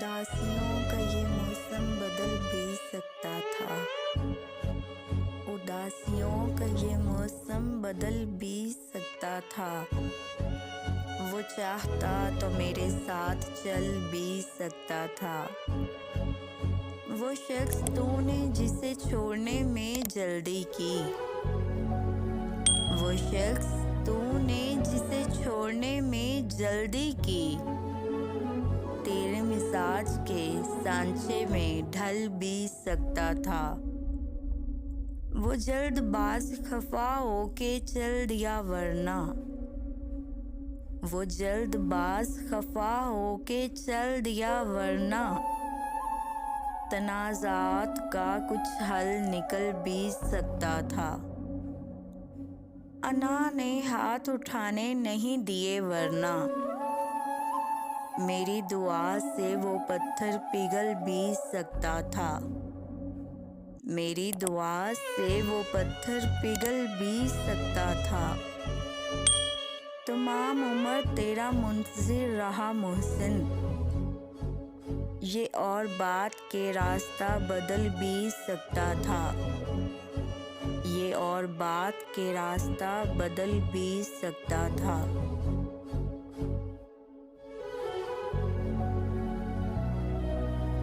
اداسیوں کا یہ موسم بدل بھی سکتا تھا، اداسیوں کا یہ موسم بدل بھی سکتا تھا، وہ چاہتا تو میرے ساتھ چل بھی سکتا تھا۔ وہ شخص تو نے جسے چھوڑنے میں جلدی کی، وہ شخص تو نے جسے چھوڑنے میں جلدی کی، تیرے مزاج کے سانچے میں ڈھل بھی سکتا تھا۔ وہ جلد باز خفا ہو کے چل دیا ورنہ، وہ جلد باز خفا ہو کے چل دیا ورنہ، تنازعات کا کچھ حل نکل بھی سکتا تھا۔ انا نے ہاتھ اٹھانے نہیں دیے ورنہ، میری دعا سے وہ پتھر پگھل بھی سکتا تھا، میری دعا سے وہ پتھر پگھل بھی سکتا تھا۔ تمام عمر تیرا منتظر رہا محسن، یہ اور بات کہ راستہ بدل بھی سکتا تھا، یہ اور بات کہ راستہ بدل بھی سکتا تھا۔